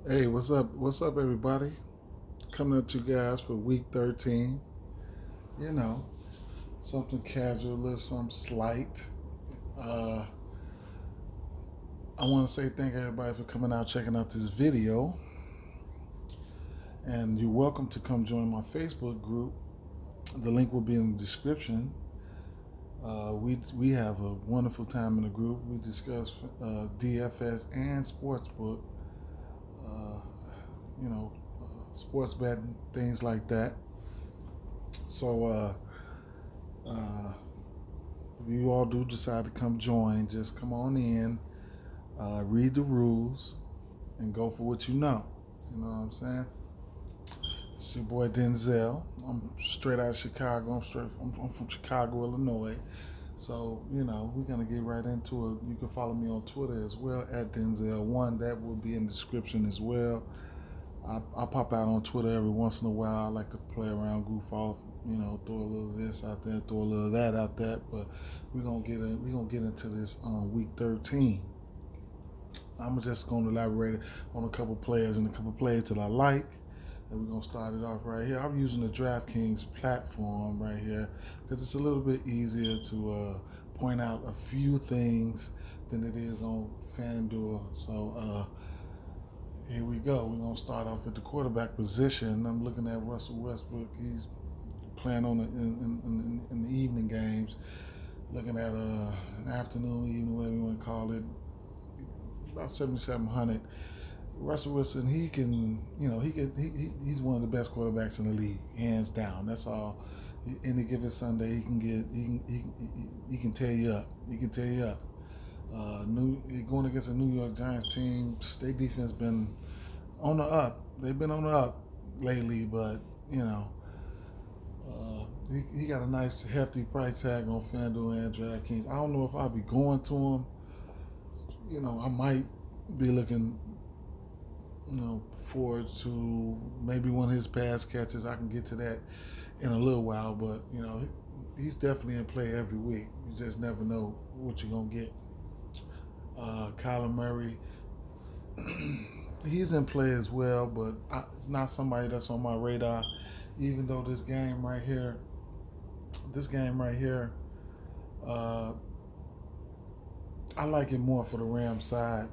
Hey, what's up? What's up, everybody? Coming up to you guys for week 13. You know, something casual, something slight. Uh, I want to say thank everybody for coming out, checking out this video. And you're welcome to come join my Facebook group. The link will be in the description. We have a wonderful time in the group. We discuss DFS and sportsbook, uh, you know, sports betting, things like that. So, if you all do decide to come join, just come on in, read the rules, and go for what you know. You know what I'm saying? It's your boy Denzel. I'm straight out of Chicago. I'm from Chicago, Illinois. So, we're going to get right into it. You can follow me on Twitter as well, at Denzel1. That will be in the description as well. I pop out on Twitter every once in a while. I like to play around, goof off, throw a little of this out there, throw a little of that out there. But we're gonna get into this on week 13. I'm just gonna elaborate on a couple players and a couple players that I like. And we're gonna start it off right here. I'm using the DraftKings platform right here because it's a little bit easier to point out a few things than it is on FanDuel. So here we go. We're going to start off at the quarterback position. I'm looking at Russell Westbrook. He's playing on in the evening games. Looking at an afternoon, evening, whatever you want to call it. About 7,700. Russell Wilson, he's one of the best quarterbacks in the league, hands down. That's all. Any given Sunday, he can tear you up. He can tear you up. Going against a New York Giants team, their defense been on the up. They've been on the up lately, but he got a nice hefty price tag on FanDuel and DraftKings. I don't know if I'll be going to him. I might be looking, forward to maybe one of his pass catches. I can get to that in a little while, but he's definitely in play every week. You just never know what you're gonna get. Kyler Murray, he's in play as well, but it's not somebody that's on my radar. Even though this game right here, I like it more for the Rams side.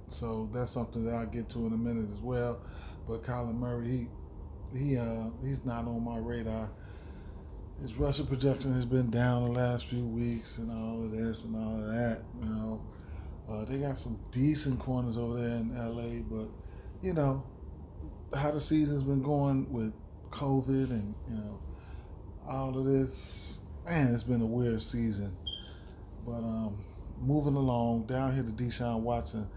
So that's something that I'll get to in a minute as well. But Kyler Murray, he's not on my radar. His rushing projection has been down the last few weeks and all of this and all of that. They got some decent corners over there in LA, but how the season's been going with COVID and all of this, man, it's been a weird season. But moving along down here to Deshaun Watson.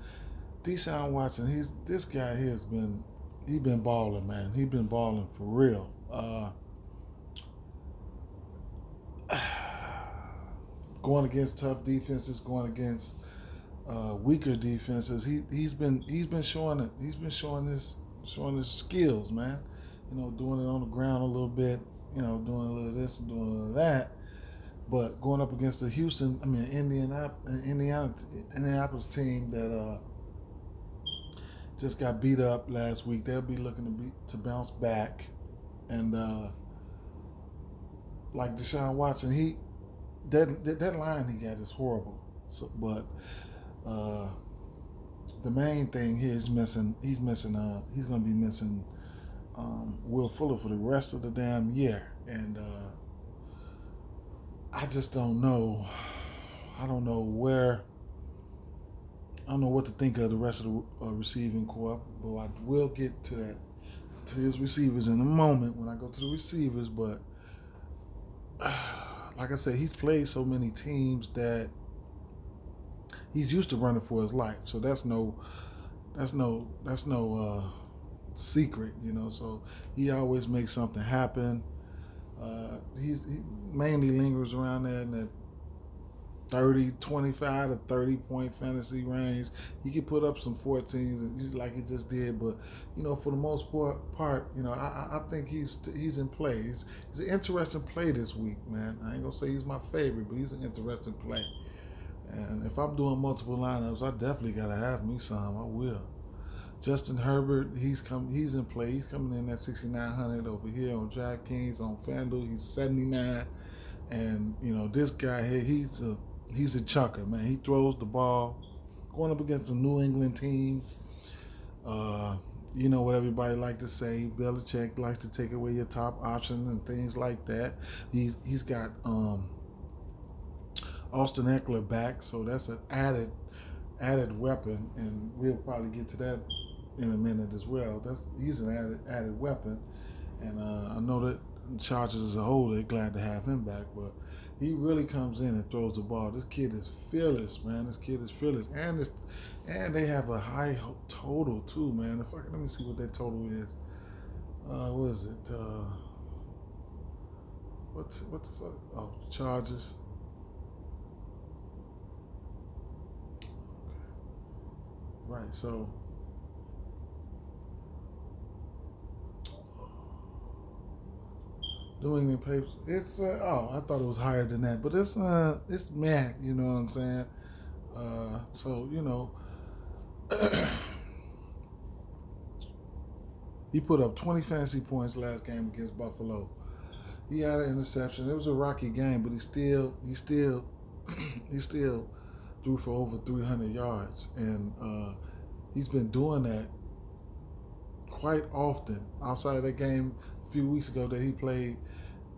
Deshaun Watson, this guy here he's been balling, man. He's been balling for real. Going against tough defenses, going against weaker defenses, he's been showing it. He's been showing his skills, man. Doing it on the ground a little bit. Doing a little of this and doing a little of that. But going up against the Indianapolis team that just got beat up last week, they'll be looking to bounce back. And like Deshaun Watson, that line he got is horrible. So, but the main thing here is missing. He's going to be missing Will Fuller for the rest of the damn year, and I just don't know. I don't know what to think of the rest of the receiving corps, but I will get to his receivers in a moment when I go to the receivers. But like I said, he's played so many teams that he's used to running for his life. So that's no secret, So he always makes something happen. He mainly lingers around there in that 25 to 30 point fantasy range. He could put up some 14s like he just did, but for the most part, I think he's in play. He's an interesting play this week, man. I ain't gonna say he's my favorite, but he's an interesting play. And if I'm doing multiple lineups, I definitely gotta have me some. I will. Justin Herbert, he's in play. He's coming in at 6,900 over here on DraftKings. On FanDuel, he's 79. And this guy here, he's a chucker, man. He throws the ball, going up against a New England team. You know what everybody like to say. Belichick likes to take away your top option and things like that. He's got Austin Eckler back, so that's an added weapon, and we'll probably get to that in a minute as well. He's an added weapon, and I know that Chargers as a whole, they're glad to have him back, but he really comes in and throws the ball. This kid is fearless, man. This kid is fearless, and they have a high total too, man. Let me see what that total is. What is it? What the fuck? Oh, Chargers. Right, so New England Papers. It's I thought it was higher than that, but it's meh. You know what I'm saying? So he put up 20 fantasy points last game against Buffalo. He had an interception. It was a rocky game, but he still threw for over 300 yards, and he's been doing that quite often. Outside of that game a few weeks ago that he played,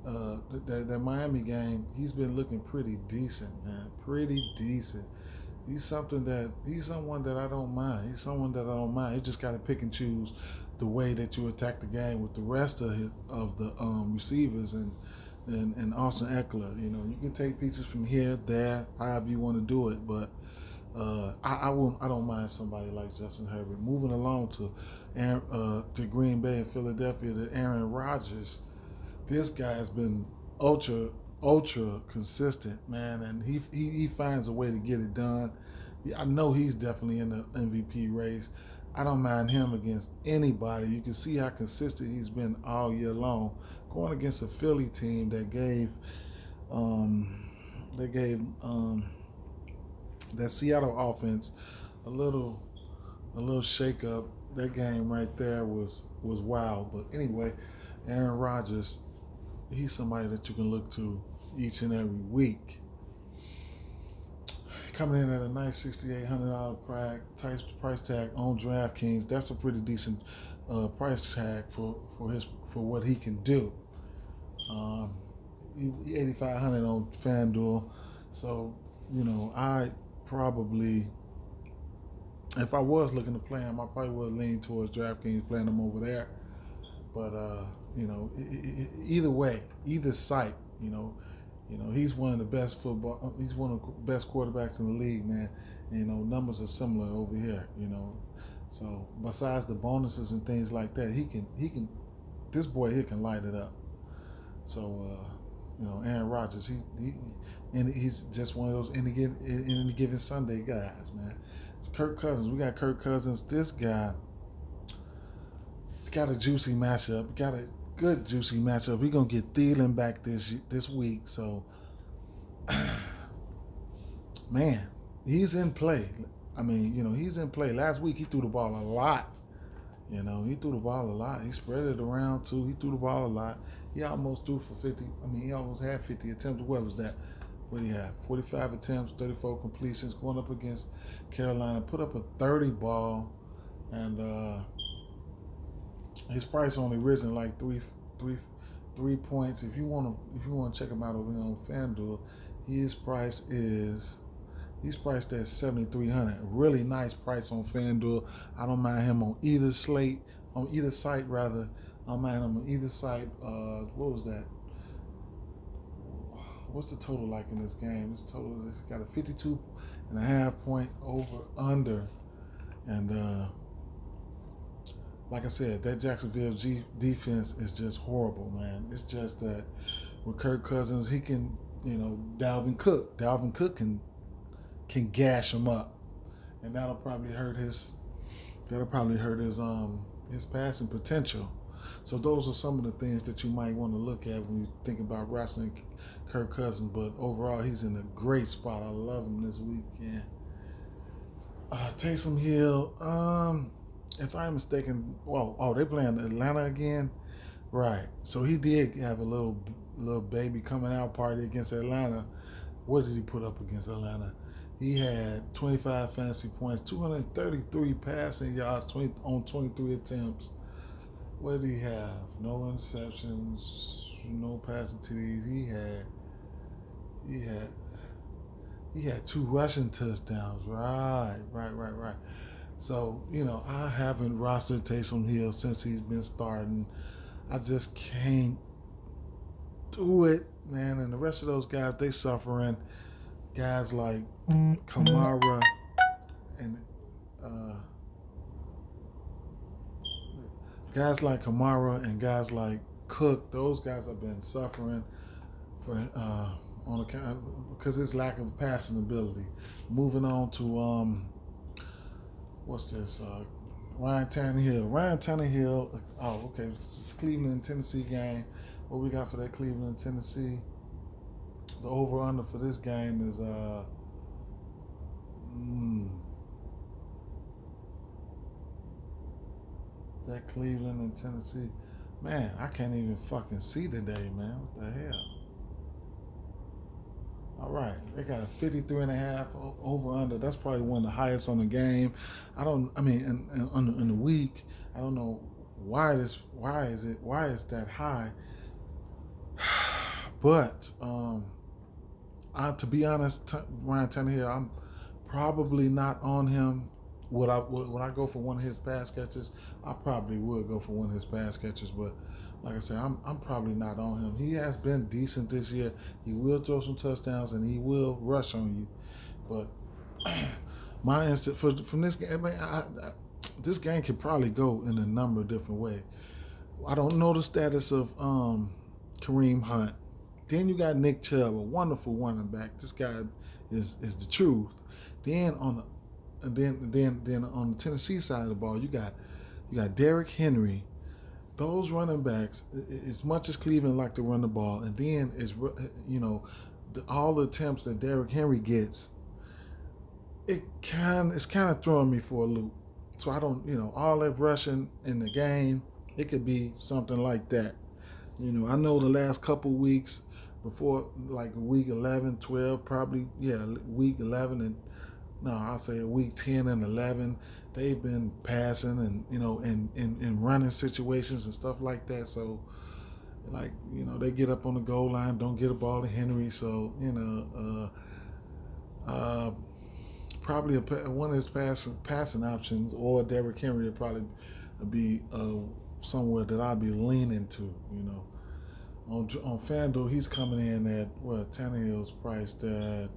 that Miami game, he's been looking pretty decent, man. Pretty decent. He's someone that I don't mind. He's someone that I don't mind. You just got to pick and choose the way that you attack the game with the rest of the receivers and Austin Eckler. You can take pieces from here, there, however you want to do it, but I don't mind somebody like Justin Herbert. Moving along to Green Bay and Philadelphia, to Aaron Rodgers. This guy has been ultra consistent, man, and he finds a way to get it done. I know he's definitely in the MVP race. I don't mind him against anybody. You can see how consistent he's been all year long, going against a Philly team that gave that Seattle offense a little shake up. That game right there was wild. But anyway, Aaron Rodgers, he's somebody that you can look to each and every week. Coming in at a nice $6,800 price tag on DraftKings. That's a pretty decent price tag for what he can do. $8,500 on FanDuel. So I probably, if I was looking to play him, I probably would lean towards DraftKings, playing him over there. But either way, either site, he's one of the best he's one of the best quarterbacks in the league, man. Numbers are similar over here, So besides the bonuses and things like that, he can this boy here can light it up. So Aaron Rodgers, he's just one of those any given Sunday guys, man. Kirk Cousins, we got Kirk Cousins. This guy, he's got a juicy matchup. Got a good juicy matchup. We're gonna get Thielen back this week, so man, he's in play. I mean, he's in play. Last week he threw the ball a lot. He threw the ball a lot. He spread it around too. He threw the ball a lot. He almost threw for 50. I mean, he almost had 50 attempts. What was that? What did he have? 45 attempts, 34 completions, going up against Carolina. Put up a 30 ball, and his price only risen like three points. If you want to check him out over here on FanDuel, he's priced at $7,300. Really nice price on FanDuel. I don't mind him on either site rather. I don't mind him on either site. What was that? What's the total like in this game? It's got a 52.5 point over under, and like I said, that Jacksonville defense is just horrible, man. It's just that with Kirk Cousins, he can, Dalvin Cook can gash him up, and that'll probably hurt his passing potential. So those are some of the things that you might want to look at when you think about wrestling Kirk Cousins. But overall, he's in a great spot. I love him this weekend. Taysom Hill, if I'm mistaken, they playing Atlanta again, right? So he did have a little baby coming out party against Atlanta. What did he put up against Atlanta? He had 25 fantasy points, 233 passing yards, 23 attempts. What did he have? No interceptions, no passing TDs. He had 2 rushing touchdowns. Right. So, I haven't rostered Taysom Hill since he's been starting. I just can't do it, man. And the rest of those guys, they suffering. Guys like Kamara and guys like Cook, those guys have been suffering for on account because his lack of passing ability. Moving on to what's this? Ryan Tannehill. Oh, okay. It's Cleveland and Tennessee game. What we got for that Cleveland and Tennessee? The over under for this game is that Cleveland and Tennessee. Man, I can't even fucking see today, man. What the hell? All right, they got a 53.5 over under. That's probably one of the highest on the game. In the week, I don't know why is that high. But to be honest, Ryan Tannehill, I'm probably not on him. Would I go for one of his pass catches? I probably would go for one of his pass catches, but like I said, I'm probably not on him. He has been decent this year. He will throw some touchdowns and he will rush on you. But my instinct from this game, this game could probably go in a number of different ways. I don't know the status of Kareem Hunt. Then you got Nick Chubb, a wonderful running back. This guy is the truth. Then on the Tennessee side of the ball, you got Derrick Henry. Those running backs, as much as Cleveland like to run the ball, and then all the attempts that Derrick Henry gets, it's kind of throwing me for a loop. So I don't, all that rushing in the game, it could be something like that. I know the last couple weeks before, like week 11, 12, probably, week 11 and I'll say week 10 and 11, they've been passing and, in running situations and stuff like that. So, they get up on the goal line, don't get a ball to Henry. So, probably one of his passing options or Derrick Henry would probably be somewhere that I'd be leaning to, On FanDuel, he's coming in at, Tannehill's priced at,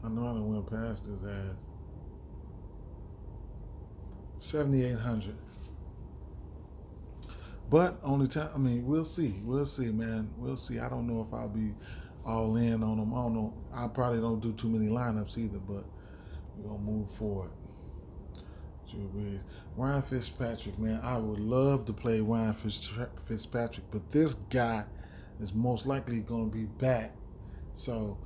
I know I done went past his ass. 7,800. But only time, we'll see, man. We'll see. I don't know if I'll be all in on him. I don't know. I probably don't do too many lineups either, but we're going to move forward. Ryan Fitzpatrick, man. I would love to play Ryan Fitzpatrick, but this guy is most likely going to be back. So,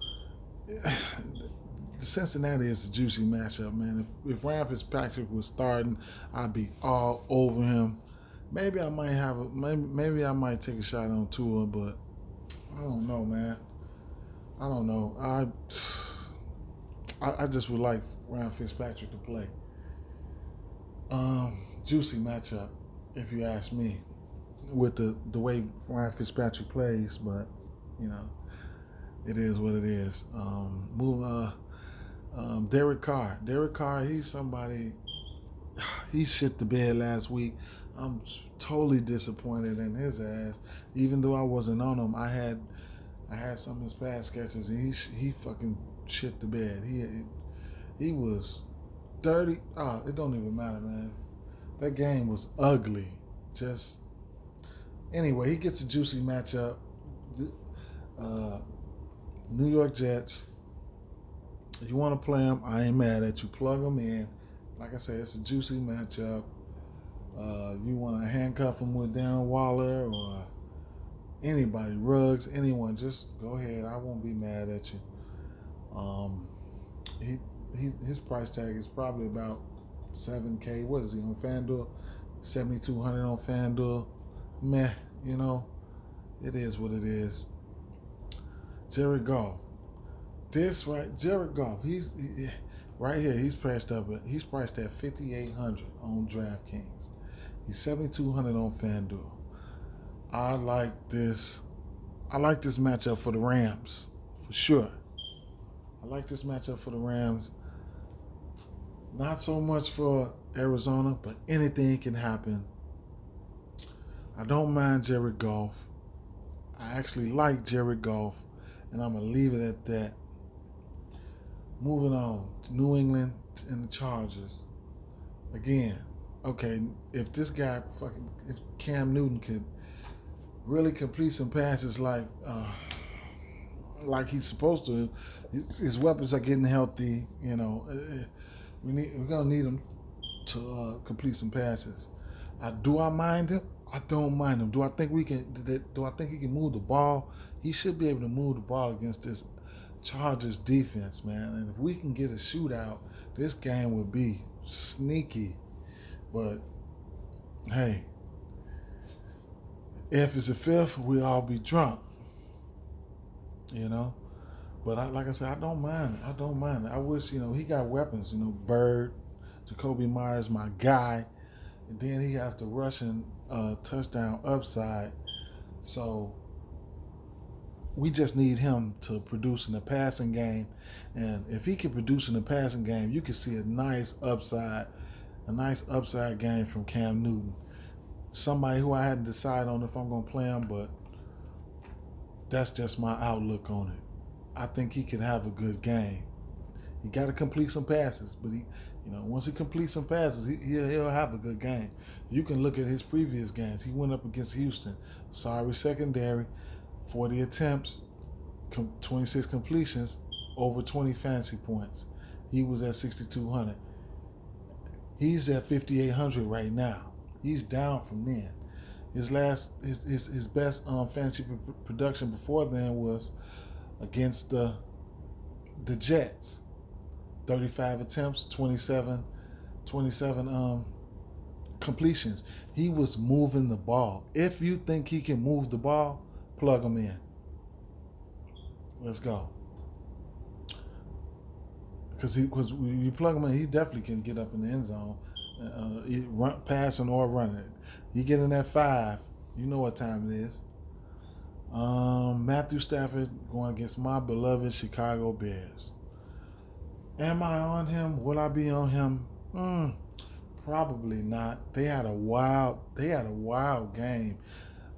Cincinnati is a juicy matchup, man. If Ryan Fitzpatrick was starting, I'd be all over him. Maybe I might take a shot on Tua, but I don't know, man. I don't know. I just would like Ryan Fitzpatrick to play. Juicy matchup, if you ask me, with the way Ryan Fitzpatrick plays, but it is what it is. Derek Carr, he's somebody. He shit the bed last week. I'm totally disappointed in his ass. Even though I wasn't on him, I had some of his pass catches, and he fucking shit the bed. He was dirty. It don't even matter, man. That game was ugly. Just anyway, he gets a juicy matchup. New York Jets. If you want to play them, I ain't mad at you. Plug them in. Like I said, it's a juicy matchup. You want to handcuff them with Darren Waller or anybody, Ruggs, anyone, just go ahead. I won't be mad at you. his price tag is probably about $7K. What is he on FanDuel? 7,200 on FanDuel. Meh, you know, it is what it is. Jared Goff. Jared Goff. Right here. He's priced at 5,800 on DraftKings. He's 7,200 on FanDuel. I like this matchup for the Rams for sure. I like this matchup for the Rams. Not so much for Arizona, but anything can happen. I don't mind Jared Goff. I actually like Jared Goff, and I'm going to leave it at that. Moving on to New England and the Chargers. Again, okay, if Cam Newton could really complete some passes like he's supposed to, his weapons are getting healthy. You know, we're gonna need him to complete some passes. Do I mind him? I don't mind him. Do I think he can move the ball? He should be able to move the ball against this Chargers defense, man. And if we can get a shootout, this game would be sneaky. But hey, if it's a fifth, we'll all be drunk. You know? But like I said, I don't mind it. I wish, he got weapons, Bird, Jacoby Myers, my guy. And then he has the rushing touchdown upside. So we just need him to produce in the passing game. And if he can produce in the passing game, you can see a nice upside game from Cam Newton. Somebody who I hadn't decided on if I'm going to play him, but that's just my outlook on it. I think he can have a good game. He got to complete some passes, but once he completes some passes, he'll have a good game. You can look at his previous games. He went up against Houston. Sorry secondary, 40 attempts, 26 completions, over 20 fantasy points. He was at 6,200. He's at 5,800 right now. He's down from then. His best fantasy production before then was against the Jets. 35 attempts, 27 completions. He was moving the ball. If you think he can move the ball, plug him in. Let's go. Because you plug him in, he definitely can get up in the end zone, passing or running. You get in that 5, you know what time it is. Matthew Stafford going against my beloved Chicago Bears. Am I on him? Will I be on him? Probably not. They had a wild game.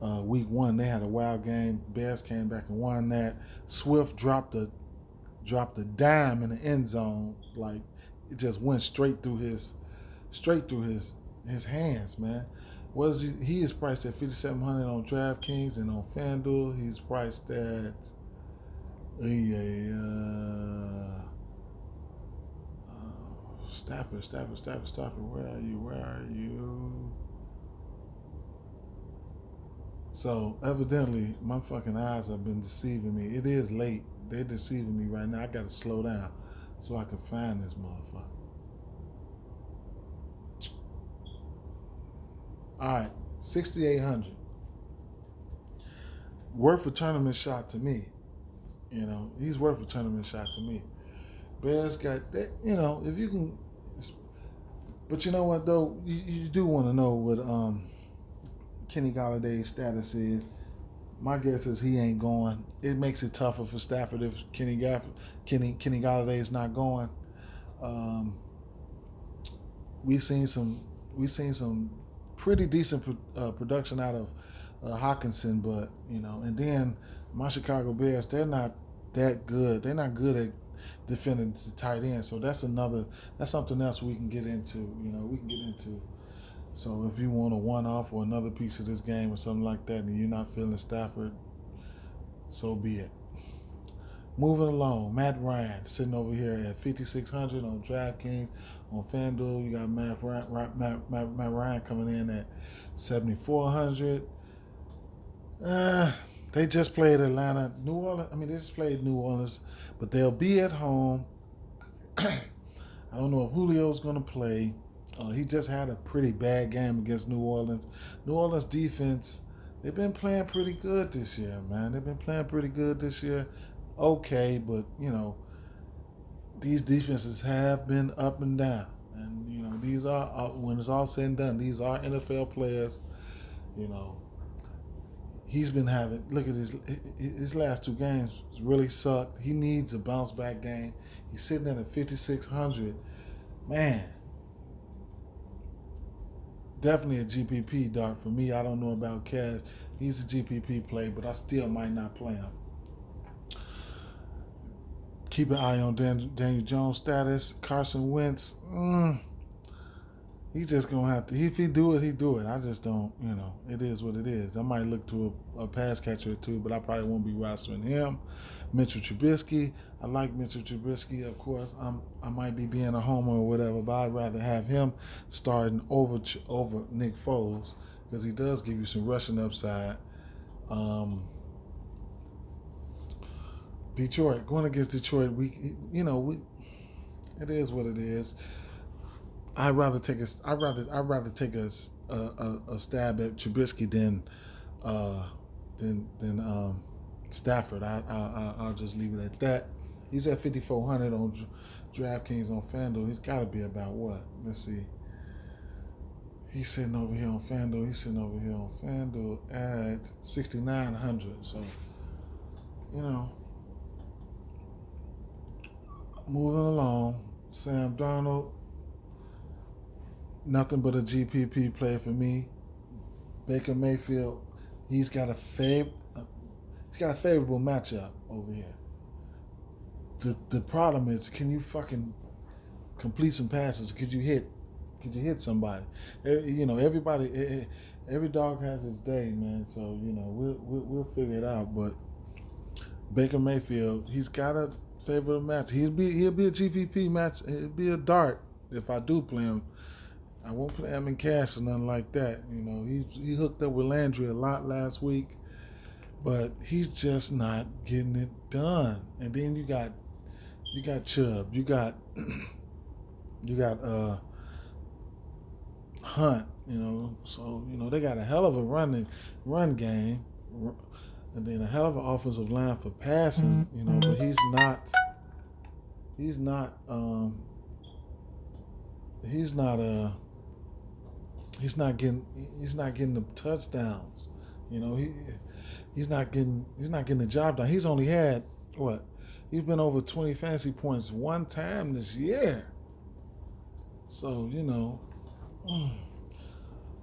Week 1, they had a wild game. Bears came back and won that. Swift dropped a dime in the end zone. Like, it just went straight through his hands, man. He is priced at 5,700 on DraftKings, and on FanDuel he's priced at Stafford, where are you? So evidently my fucking eyes have been deceiving me. It is late. They're deceiving me right now. I gotta slow down so I can find this motherfucker. Alright, 6,800. Worth a tournament shot to me. He's worth a tournament shot to me. Bears got that, if you can. But you know what, though? You do want to know what Kenny Galladay's status is. My guess is he ain't going. It makes it tougher for Stafford if Kenny Galladay is not going. We've seen some pretty decent production out of Hawkinson, but and then my Chicago Bears, they're not that good. They're not good at defending the tight end, so that's something else we can get into. So if you want a one-off or another piece of this game or something like that, and you're not feeling Stafford, so be it. Moving along, Matt Ryan sitting over here at 5,600 on DraftKings. On FanDuel, you got Matt Ryan coming in at 7,400. They just played Atlanta, New Orleans. They just played New Orleans, but they'll be at home. I don't know if Julio's going to play. He just had a pretty bad game against New Orleans. New Orleans defense, they've been playing pretty good this year, man. They've been playing pretty good this year. Okay, but, these defenses have been up and down. And, these are, when it's all said and done, these are NFL players. He's been having, look at his last two games really sucked. He needs a bounce back game. He's sitting at a 5,600. Man, definitely a GPP dart for me. I don't know about Cash. He's a GPP play, but I still might not play him. Keep an eye on Daniel Jones' status. Carson Wentz, he's just going to have to, if he do it, he do it. I just don't, it is what it is. I might look to a pass catcher or two, but I probably won't be rostering him. Mitchell Trubisky, I like Mitchell Trubisky. Of course, I might be being a homer or whatever, but I'd rather have him starting over Nick Foles because he does give you some rushing upside. Detroit, going against Detroit, it is what it is. I'd rather take a stab at Trubisky than Stafford. I'll just leave it at that. He's at 5,400 on DraftKings on FanDuel. He's got to be about what? Let's see. He's sitting over here on FanDuel. At 6,900. So, moving along. Sam Darnold. Nothing but a GPP play for me. Baker Mayfield, he's got a favorable matchup over here. The problem is, can you fucking complete some passes? Could you hit somebody? Everybody, every dog has his day, man. So we'll figure it out. But Baker Mayfield, he's got a favorable match. He'll be a GPP match. It'll be a dart if I do play him. I won't play him in cash or nothing like that. He hooked up with Landry a lot last week, but he's just not getting it done. And then you got Chubb, you got Hunt. So they got a hell of a run game, and then a hell of an offensive line for passing. But he's not getting the touchdowns. He's not getting the job done. He's only had what? He's been over 20 fantasy points one time this year. So,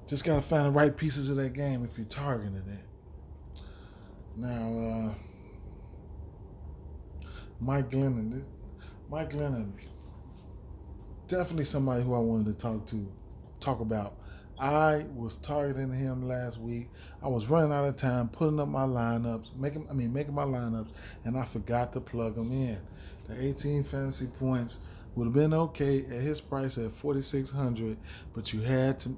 just gotta find the right pieces of that game if you're targeting it. Now, Mike Glennon, definitely somebody who I wanted to talk about. I was targeting him last week. I was running out of time, putting up my lineups, making my lineups, and I forgot to plug him in. The 18 fantasy points would have been okay at his price at 4,600, but you had to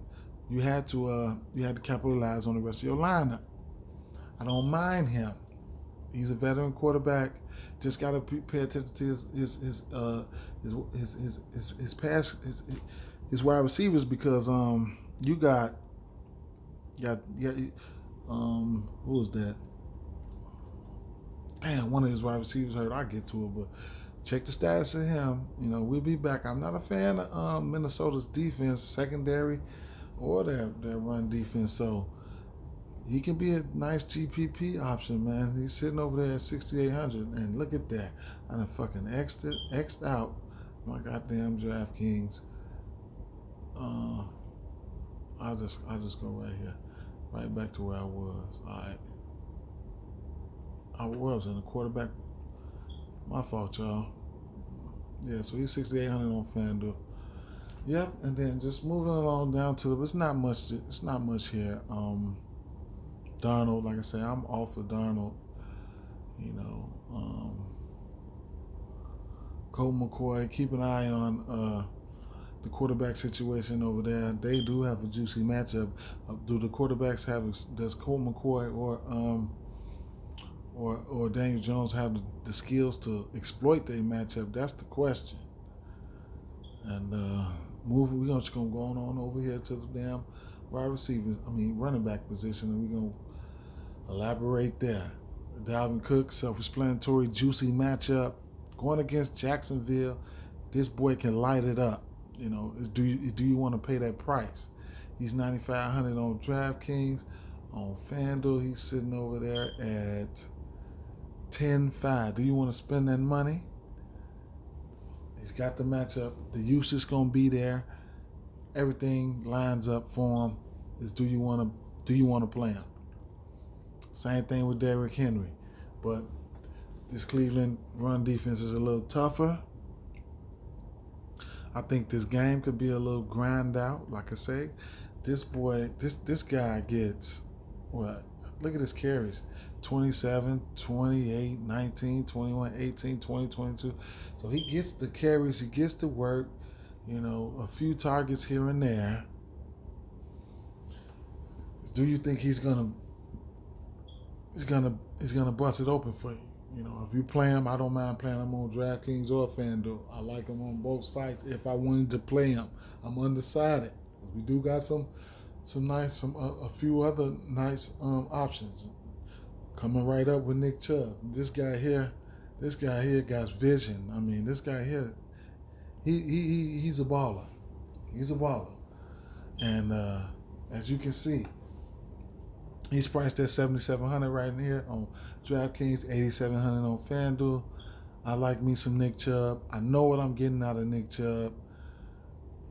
capitalize on the rest of your lineup. I don't mind him. He's a veteran quarterback. Just got to pay attention to his wide receivers because you got who was that? Damn, one of his wide receivers hurt. I'll get to it, but check the status of him. We'll be back. I'm not a fan of Minnesota's defense, secondary, or their run defense. So he can be a nice GPP option, man. He's sitting over there at 6,800, and look at that. I done fucking X'd out my goddamn DraftKings. I'll just go right here, right back to where I was. All right, I was in the quarterback. My fault, y'all. Yeah, so he's 6,800 on FanDuel. Yep, and then just moving along down to it's not much here. Darnold, like I say, I'm all for Darnold. Colt McCoy, keep an eye on the quarterback situation over there. They do have a juicy matchup. Do the quarterbacks does Colt McCoy or Daniel Jones have the skills to exploit their matchup? That's the question. And we're just gonna go on over here to the damn running back position, and we're gonna elaborate there. Dalvin Cook, self-explanatory, juicy matchup, going against Jacksonville. This boy can light it up. Do you want to pay that price? He's 9,500 on DraftKings. On FanDuel, he's sitting over there at 10-5. Do you want to spend that money? He's got the matchup. The use is gonna be there. Everything lines up for him. Do you want to play him? Same thing with Derrick Henry, but this Cleveland run defense is a little tougher. I think this game could be a little grind out. Like I say, this guy gets what? Look at his carries. 27, 28, 19, 21, 18, 20, 22. So he gets the carries, he gets the work, a few targets here and there. Do you think he's gonna bust it open for you? If you play him, I don't mind playing him on DraftKings or FanDuel. I like him on both sites. If I wanted to play him, I'm undecided. We do got a few other nice options coming right up with Nick Chubb. This guy here got vision. I mean, this guy here, he's a baller. He's a baller, and as you can see, he's priced at $7,700 right in here on DraftKings, $8,700 on FanDuel. I like me some Nick Chubb. I know what I'm getting out of Nick Chubb.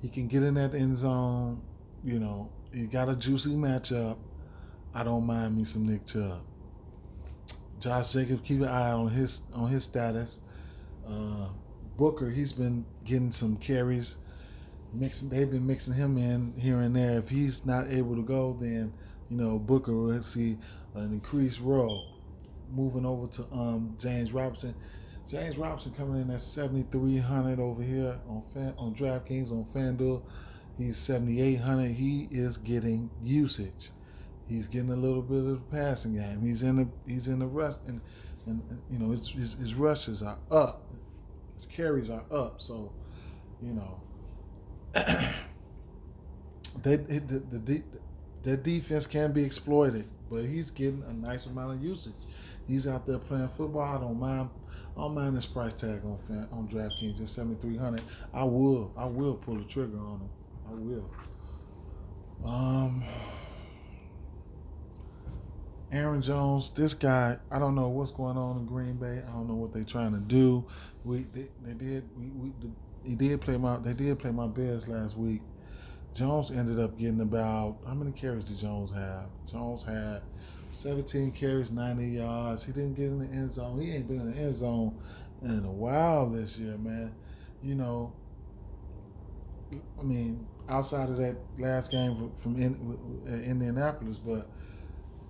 He can get in that end zone. He got a juicy matchup. I don't mind me some Nick Chubb. Josh Jacobs, keep an eye on his status. Booker, he's been getting some carries. They've been mixing him in here and there. If he's not able to go, then Booker will see an increased role. Moving over to James Robinson. James Robinson coming in at 7,300 over here on DraftKings. On FanDuel, he's 7,800. He is getting usage. He's getting a little bit of the passing game. He's in the rush, and his rushes are up. His carries are up. So, their defense can be exploited, but he's getting a nice amount of usage. He's out there playing football. I don't mind this price tag on DraftKings at 7,300. I will pull the trigger on him. I will. Aaron Jones, this guy, I don't know what's going on in Green Bay. I don't know what they're trying to do. They did play my Bears last week. Jones ended up getting about, how many carries did Jones have? Jones had 17 carries, 90 yards. He didn't get in the end zone. He ain't been in the end zone in a while this year, man. Outside of that last game from Indianapolis, but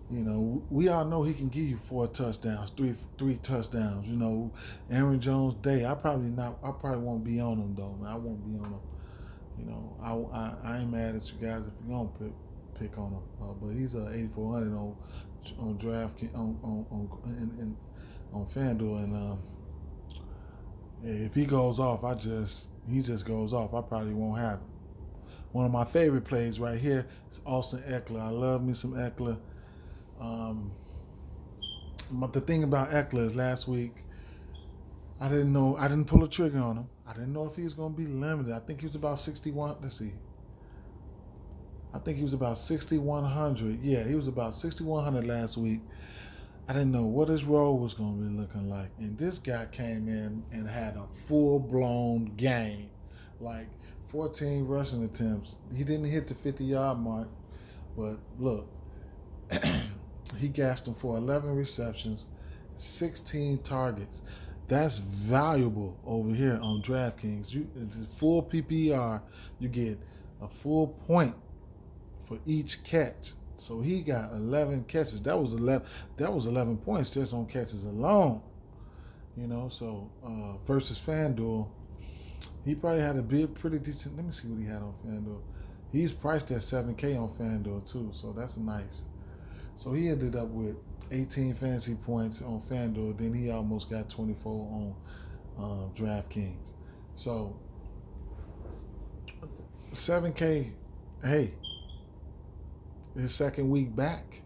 we all know he can give you 4 touchdowns, three touchdowns. Aaron Jones Day. I probably won't be on him though, man. I won't be on him. I ain't mad at you guys if you're gonna pick on him. But he's 8,400 on DraftKings on FanDuel, and if he goes off, he just goes off. I probably won't have him. One of my favorite plays right here is Austin Eckler. I love me some Eckler. But the thing about Eckler is last week, I didn't pull a trigger on him. I didn't know if he was going to be limited. I think he was about 61. Let's see. I think he was about 6,100. Yeah, he was about 6,100 last week. I didn't know what his role was going to be looking like. And this guy came in and had a full-blown game. Like 14 rushing attempts. He didn't hit the 50-yard mark. But look, he gassed him for 11 receptions, 16 targets. That's valuable over here on DraftKings. Full PPR, you get a full point for each catch. So he got 11 catches. That was 11 points just on catches alone. So versus FanDuel, he probably had a pretty decent. Let me see what he had on FanDuel. He's priced at $7K on FanDuel too, so that's nice. So he ended up with 18 fantasy points on FanDuel. Then he almost got 24 on DraftKings. So 7K, hey, his second week back.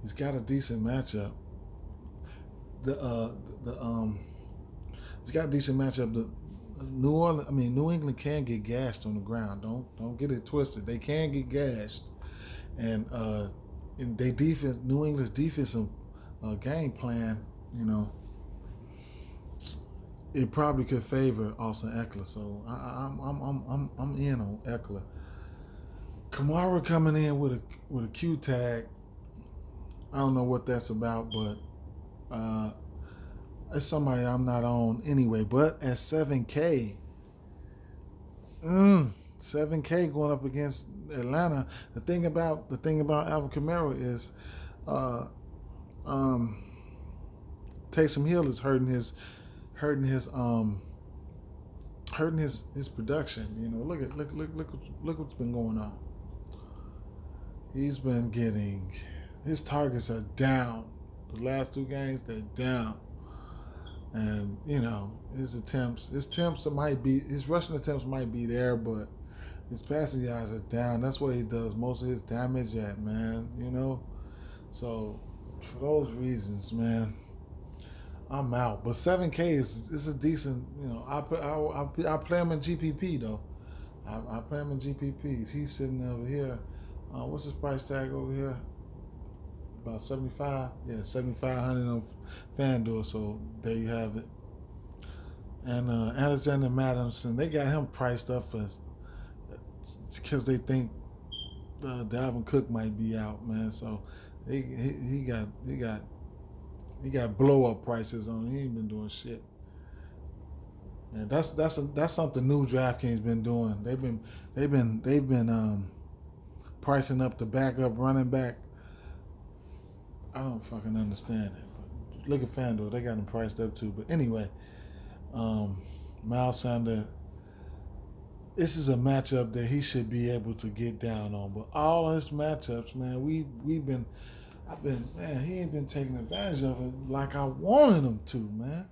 He's got a decent matchup. The the he's got a decent matchup. The New England can get gashed on the ground. Don't get it twisted. They can get gashed, and in they defense, New England's defensive game plan, you know, it probably could favor Austin Eckler. So I'm in on Eckler. Kamara coming in with a Q tag. I don't know what that's about, but it's somebody I'm not on anyway. But at 7K, 7K going up against Atlanta. The thing about Alvin Kamara is, Taysom Hill is hurting his production. You know, look what's been going on. He's been getting, his targets are down. The last 2 games, they're down. And, you know, his rushing attempts might be there, but his passing yards are down. That's where he does most of his damage at, man, you know? So, for those reasons, man, I'm out. But 7K is a decent, you know, I play him in GPP, though. I play him in GPPs. He's sitting over here. What's his price tag over here? About 75. Yeah, 7,500 on FanDuel. So there you have it. And Alexander Mattison, they got him priced up because they think Dalvin Cook might be out, man. So he got blow up prices on him. He ain't been doing shit. And that's something new DraftKings been doing. They've been pricing up the backup running back. I don't fucking understand it. But look at FanDuel. They got him priced up too. But anyway, Miles Sanders, this is a matchup that he should be able to get down on. But all his matchups, man, he ain't been taking advantage of it like I wanted him to, man.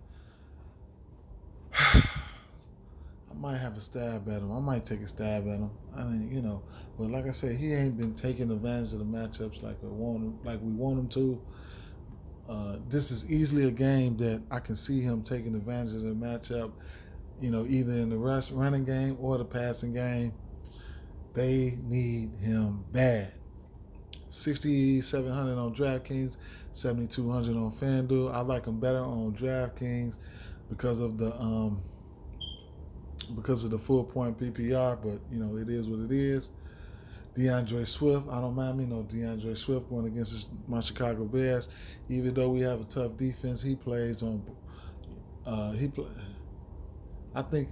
I might have a stab at him. I might take a stab at him. I mean, you know, but like I said, he ain't been taking advantage of the matchups like we want him to. This is easily a game that I can see him taking advantage of the matchup. You know, either in the running game or the passing game. They need him bad. 6,700 on DraftKings, 7,200 on FanDuel. I like him better on DraftKings because of the full point PPR, but you know it is what it is. DeAndre Swift, I don't mind me no DeAndre Swift going against my Chicago Bears. Even though we have a tough defense, he plays on. I think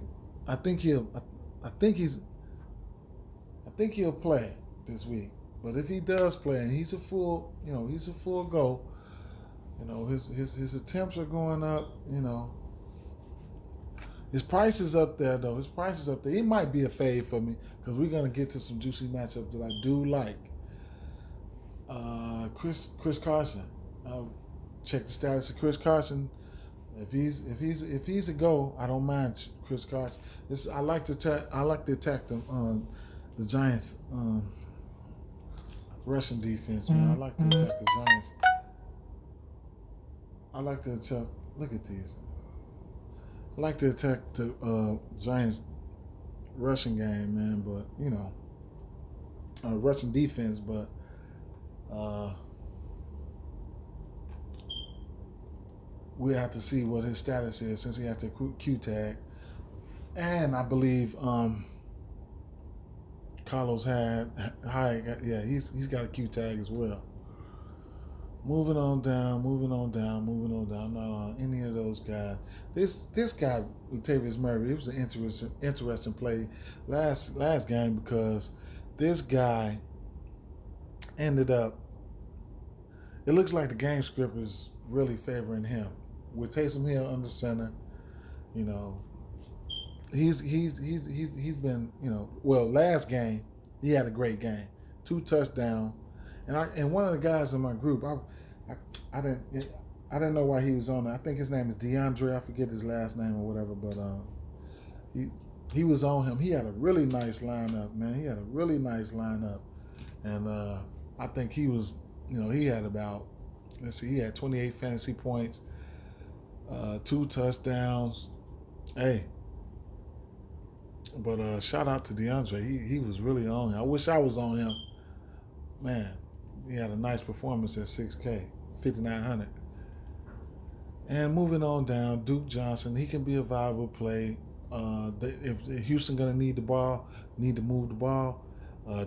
he'll play this week. But if he does play and he's a full go, you know, his attempts are going up, you know. His price is up there, though. His price is up there. He might be a fade for me because we're going to get to some juicy matchups that I do like. Chris Carson. I'll check the status of Chris Carson. If he's a go, I don't mind Chris Carson. I like to attack the Giants rushing defense, man. I like to attack the Giants. I like to attack. Look at these. I like to attack the Giants rushing game, man. But you know, rushing defense. But we have to see what his status is since he has the Q tag, and I believe Carlos he's got a Q tag as well. Moving on down. I'm not on any of those guys. This guy, Latavius Murray, it was an interesting play last game because this guy ended up. It looks like the game script is really favoring him with Taysom Hill under center. You know, he's been, you know, well, last game he had a great game, 2 touchdowns. And one of the guys in my group, I didn't know why he was on there. I think his name is DeAndre. I forget his last name or whatever, but he was on him. He had a really nice lineup, man. He had a really nice lineup, and I think he was, he had about, let's see, he had 28 fantasy points, 2 touchdowns. Hey, but shout out to DeAndre. He was really on him. I wish I was on him. Man, he had a nice performance at 6K, 5,900. And moving on down, Duke Johnson. He can be a viable play. If Houston gonna need the ball, need to move the ball,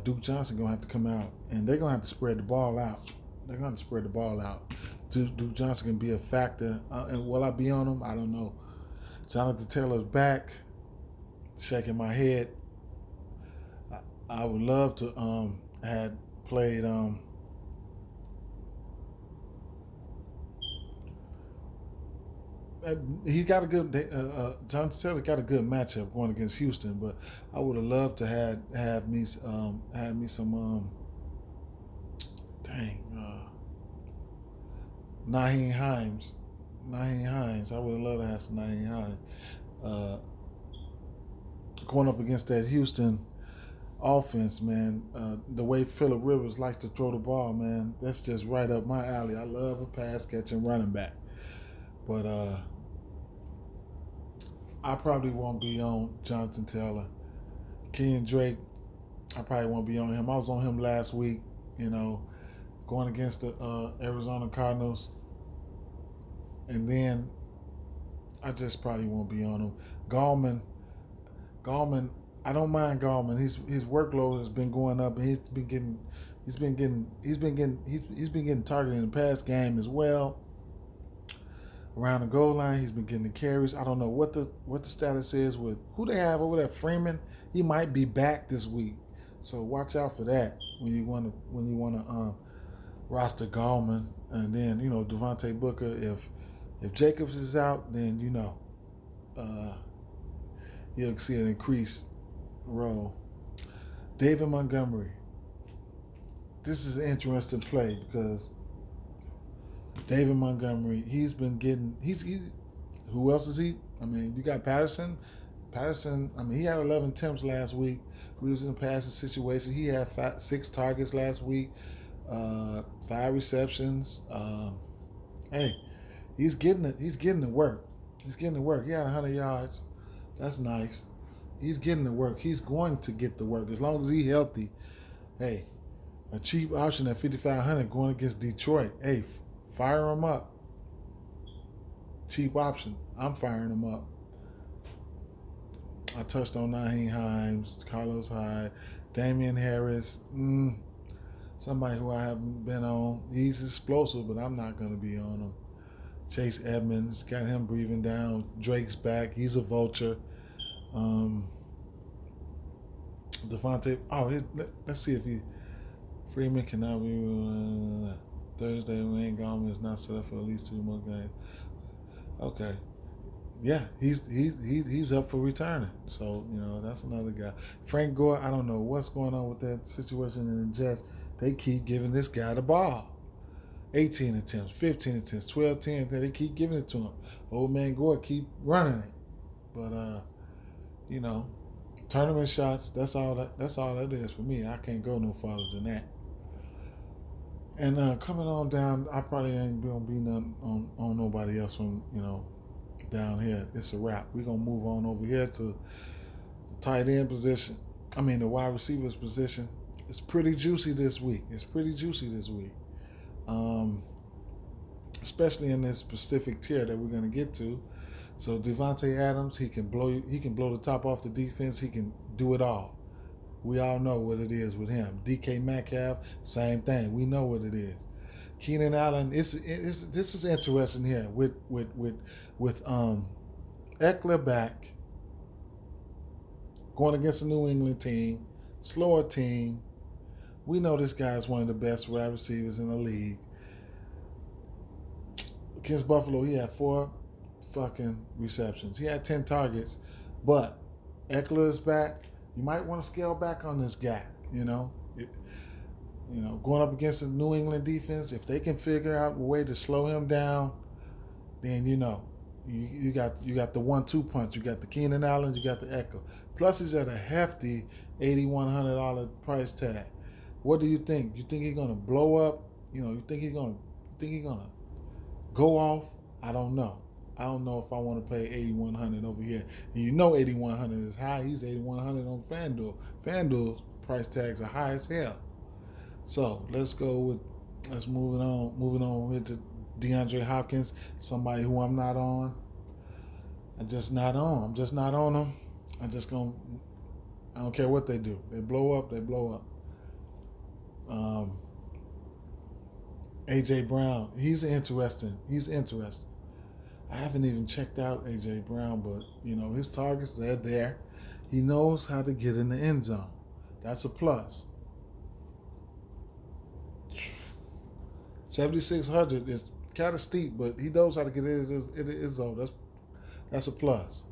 Duke Johnson gonna have to come out, and they're gonna have to spread the ball out. They're gonna have to spread the ball out. Duke Johnson can be a factor. And will I be on him? I don't know. Jonathan Taylor's back. Shaking my head. I would love to had played he got a good Jonathan Taylor got a good matchup going against Houston, but I would have loved to have me some Nyheim Hines. I would have loved to have some Nyheim Hines. Going up against that Houston offense, man, the way Phillip Rivers likes to throw the ball, man, that's just right up my alley. I love a pass catching running back. But I probably won't be on Jonathan Taylor. Kenyon Drake, I probably won't be on him. I was on him last week, going against the Arizona Cardinals. And then I just probably won't be on him. Gallman, I don't mind Gallman. His workload has been going up, and he's been getting targeted in the pass game as well. Around the goal line, he's been getting the carries. I don't know what the status is with who they have over there. Freeman, he might be back this week, so watch out for that when you want to roster Gallman. And then Devontae Booker. If Jacobs is out, then you'll see an increased role. David Montgomery. This is an interesting play because David Montgomery, he's been getting, who else is he? I mean, you got Patterson. I mean, he had 11 attempts last week. We was in a passing situation. He had 6 targets last week, 5 receptions. Hey, he's getting it. He's getting the work. He had 100 yards. That's nice. He's getting the work. He's going to get the work as long as he's healthy. Hey, a cheap option at 5,500 going against Detroit. Hey, fire him up. Cheap option. I'm firing him up. I touched on Nyheim Hines, Carlos Hyde, Damian Harris. Somebody who I haven't been on. He's explosive, but I'm not going to be on him. Chase Edmonds, got him breathing down. Drake's back. He's a vulture. Devontae. Let's see if Freeman cannot be Thursday. Wayne Gallman is not set up for at least 2 more games. Okay. Yeah, he's up for returning. So, that's another guy. Frank Gore, I don't know what's going on with that situation in the Jets. They keep giving this guy the ball. 18 attempts, 15 attempts, 12, 10. They keep giving it to him. Old man Gore keep running it. But, tournament shots, that's all that is for me. I can't go no farther than that. And coming on down, I probably ain't going to be nothing on nobody else from, down here. It's a wrap. We're going to move on over here to the tight end position. The wide receivers position. It's pretty juicy this week. Especially in this specific tier that we're going to get to. So Devontae Adams, he can blow the top off the defense. He can do it all. We all know what it is with him. DK Metcalf, same thing. We know what it is. Keenan Allen, this is interesting here with Eckler back, going against a New England team, slower team. We know this guy is one of the best wide receivers in the league. Against Buffalo, he had 4 fucking receptions. He had 10 targets, but Eckler is back. You might want to scale back on this guy. Going up against the New England defense, if they can figure out a way to slow him down, then You got the 1-2 punch. You got the Keenan Allen. You got the Eckler. Plus, he's at a hefty $8,100 price tag. What do you think? You think he's gonna blow up? You think he's gonna go off? I don't know. I don't know if I want to pay $8,100 over here. And $8,100 is high. He's $8,100 on FanDuel. FanDuel's price tags are high as hell. So let's move it on. Moving on with the DeAndre Hopkins, somebody who I'm not on. I'm just not on them. I don't care what they do. They blow up. AJ Brown, he's interesting. I haven't even checked out AJ Brown, but his targets, they're there. He knows how to get in the end zone. That's a plus. 7,600 is kind of steep, but he knows how to get in his zone. That's a plus.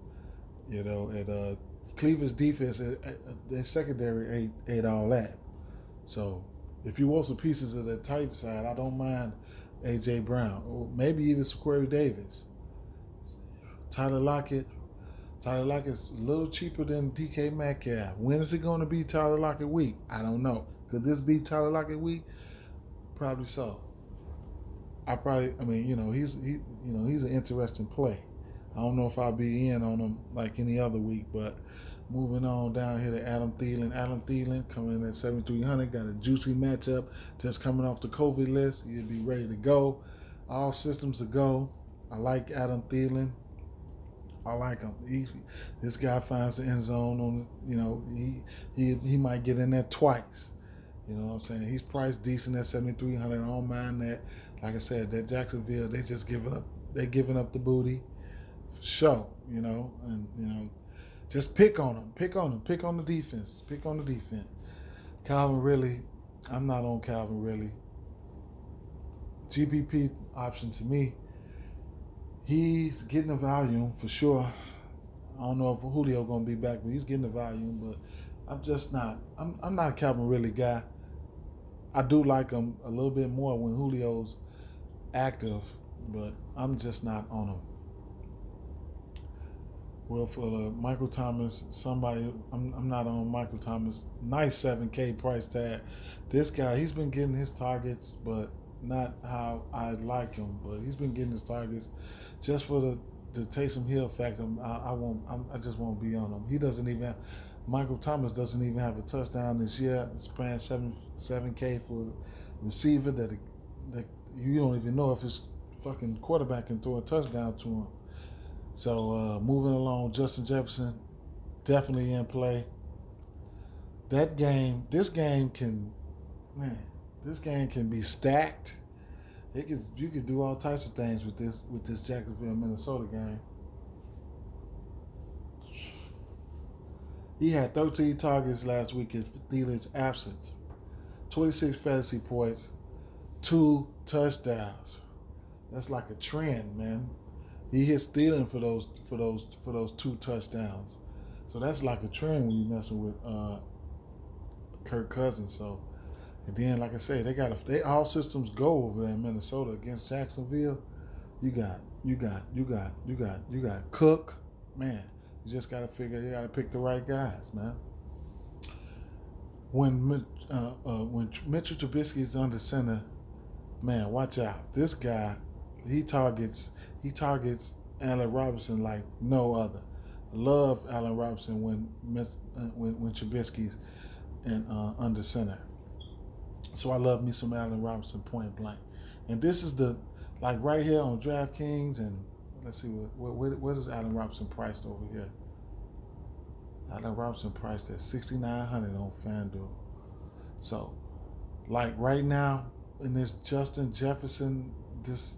And Cleveland's defense, their secondary ain't all that. So if you want some pieces of the tight side, I don't mind AJ Brown, or maybe even Corey Davis. Tyler Lockett's a little cheaper than DK Metcalf. When is it going to be Tyler Lockett week? I don't know. Could this be Tyler Lockett week? Probably so. He's an interesting play. I don't know if I'll be in on him like any other week, but moving on down here to Adam Thielen. Adam Thielen coming in at 7,300. Got a juicy matchup. Just coming off the COVID list. He'll be ready to go. All systems a go. I like Adam Thielen. I like him. This guy finds the end zone on. He might get in there twice. You know what I'm saying? He's priced decent at 7,300. I don't mind that. Like I said, that Jacksonville, they just giving up. They giving up the booty. For sure. Just pick on them. Pick on the defense. Calvin Ridley, I'm not on Calvin Ridley. GPP option to me. He's getting the volume for sure. I don't know if Julio going to be back, but he's getting the volume. But I'm just not. I'm not a Calvin Ridley guy. I do like him a little bit more when Julio's active, but I'm just not on him. Well, for Michael Thomas, I'm not on Michael Thomas. Nice 7K price tag. This guy, he's been getting his targets, but not how I like him. But he's been getting his targets just for the Taysom Hill factor. I just won't be on him. Michael Thomas doesn't even have a touchdown this year. It's paying 7K for a receiver that you don't even know if his fucking quarterback can throw a touchdown to him. So moving along, Justin Jefferson, definitely in play. This game can be stacked. You could do all types of things with this Jacksonville Minnesota game. He had 13 targets last week in Thielen's absence, 26 fantasy points, 2 touchdowns. That's like a trend, man. He hits Thielen for those 2 touchdowns. So that's like a trend when you're messing with Kirk Cousins. So, and then like I say, they all systems go over there in Minnesota against Jacksonville. You got Cook, man. You just gotta pick the right guys, man. When Mitchell Trubisky is under center, man, watch out. This guy, he targets Allen Robinson like no other. I love Allen Robinson when Trubisky's under center. So I love me some Allen Robinson point blank. And this is right here on DraftKings, and let's see what is Allen Robinson priced over here. Allen Robinson priced at $6,900 on FanDuel. So, like right now in this Justin Jefferson, this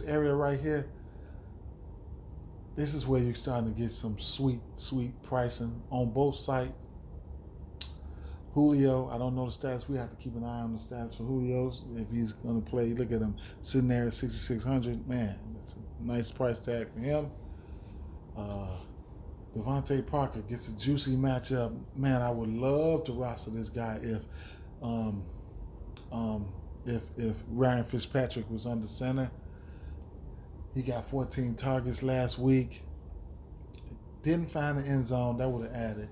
area right here, this is where you're starting to get some sweet pricing on both sides. Julio, I don't know the stats. We have to keep an eye on the stats for Julio's if he's going to play. Look at him sitting there at 6,600. Man, that's a nice price tag for him. Devontae Parker gets a juicy matchup. Man, I would love to roster this guy if Ryan Fitzpatrick was under center. He got 14 targets last week. Didn't find the end zone. That would have added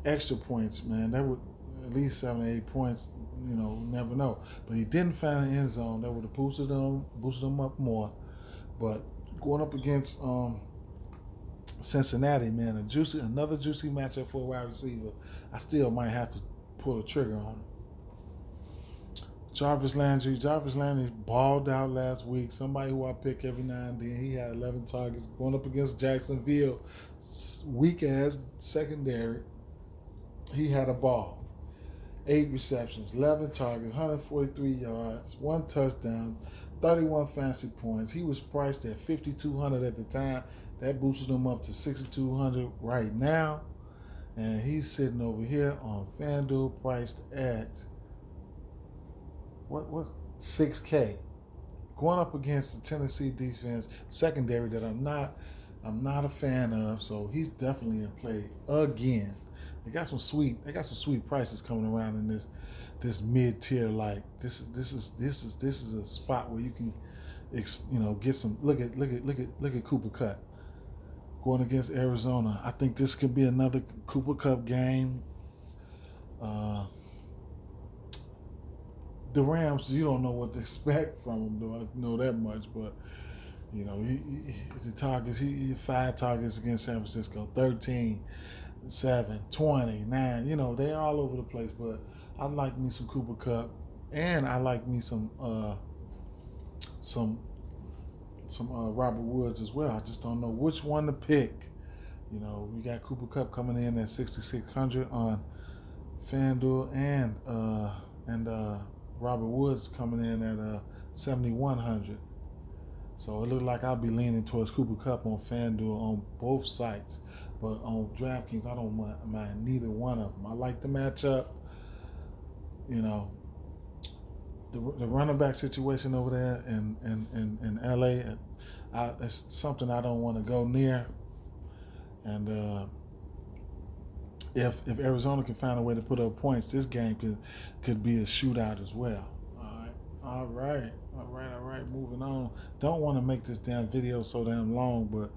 extra points, man. That would at least 7 or 8 points. You know, never know. But he didn't find the end zone. That would have boosted him up more. But going up against Cincinnati, man, another juicy matchup for a wide receiver. I still might have to pull the trigger on him. Jarvis Landry balled out last week. Somebody who I pick every now and then. He had 11 targets going up against Jacksonville. Weak ass secondary. He had a ball. 8 receptions, 11 targets, 143 yards, 1 touchdown, 31 fantasy points. He was priced at $5,200 at the time. That boosted him up to $6,200 right now. And he's sitting over here on FanDuel priced at what $6K. Going up against the Tennessee defense secondary that I'm not a fan of, so he's definitely in play again. They got some sweet prices coming around in this mid tier. Like this is a spot where you can, get some. Look at Cooper Kupp going against Arizona. I think this could be another Cooper Kupp game. The Rams, you don't know what to expect from them, though. I know that much, but the targets. He 5 targets against San Francisco, 13. 7, 20, 9, they're all over the place. But I like me some Cooper Kupp, and I like me some Robert Woods as well. I just don't know which one to pick. We got Cooper Kupp coming in at $6,600 on FanDuel, and Robert Woods coming in at $7,100. So it looks like I'll be leaning towards Cooper Kupp on FanDuel on both sites. But on DraftKings, I don't mind neither one of them. I like the matchup. The running back situation over there in LA, it's something I don't want to go near. And if Arizona can find a way to put up points, this game could be a shootout as well. All right. Moving on. Don't want to make this damn video so damn long, but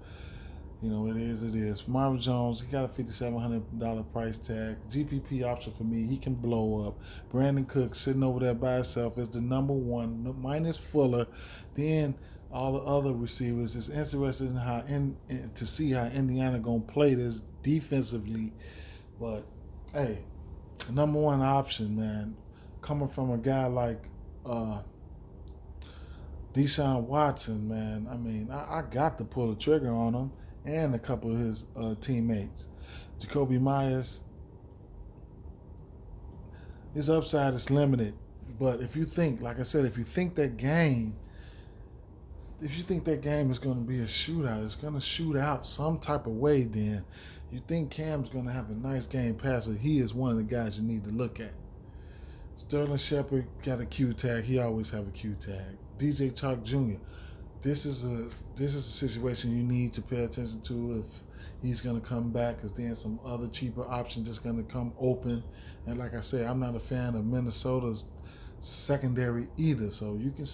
it is. Marvin Jones, he got a $5,700 price tag. GPP option for me. He can blow up. Brandon Cooks sitting over there by himself is the number one, minus Fuller. Then all the other receivers. It's interesting to see how Indiana gonna play this defensively. But hey, the number one option, man, coming from a guy like Deshaun Watson, man. I mean, I got to pull the trigger on him. And a couple of his teammates. Jacoby Myers, his upside is limited. But if you think, like I said, if you think that game is going to be a shootout, it's going to shoot out some type of way, then you think Cam's going to have a nice game passer, he is one of the guys you need to look at. Sterling Shepard got a Q tag. He always have a Q tag. DJ Chark Jr., This is a situation you need to pay attention to if he's going to come back, because then some other cheaper options just going to come open. And like I said, I'm not a fan of Minnesota's secondary either. So you can,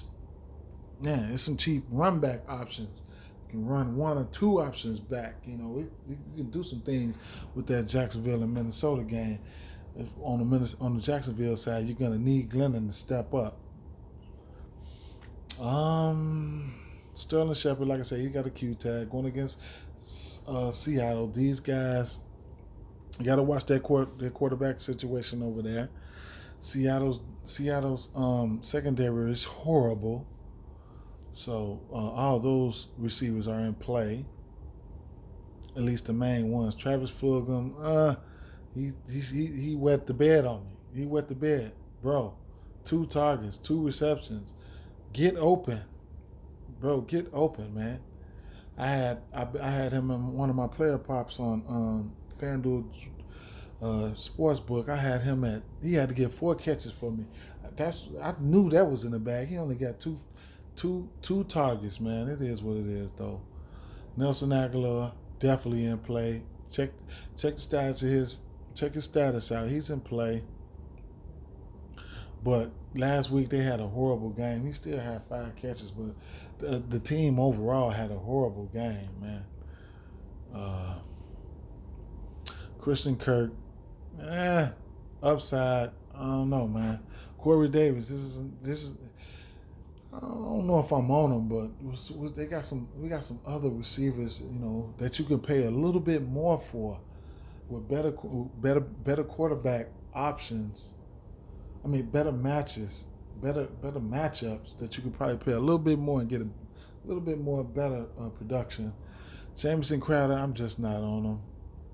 it's some cheap run back options. You can run 1 or 2 options back. You can do some things with that Jacksonville and Minnesota game. On the Jacksonville side, you're going to need Glennon to step up. Sterling Shepard, like I said, he got a Q tag going against Seattle. These guys, you got to watch their quarterback situation over there. Seattle's secondary is horrible, so all those receivers are in play. At least the main ones. Travis Fulgham, he wet the bed on me. He wet the bed, bro. 2 targets, 2 receptions. Get open. Bro, get open, man. I had him in one of my player pops on FanDuel Sportsbook. I had him he had to get 4 catches for me. I knew that was in the bag. He only got two targets, man. It is what it is, though. Nelson Aguilar definitely in play. Check the status of his. Check his status out. He's in play. But last week they had a horrible game. He still had 5 catches, but the team overall had a horrible game, man. Uh, Christian Kirk, upside. I don't know, man. Corey Davis, this is. I don't know if I'm on them, but they got some. We got some other receivers, that you could pay a little bit more for, with better quarterback options. I mean, better matches, better matchups that you could probably pay a little bit more and get a little bit more better production. Jamison Crowder, I'm just not on him.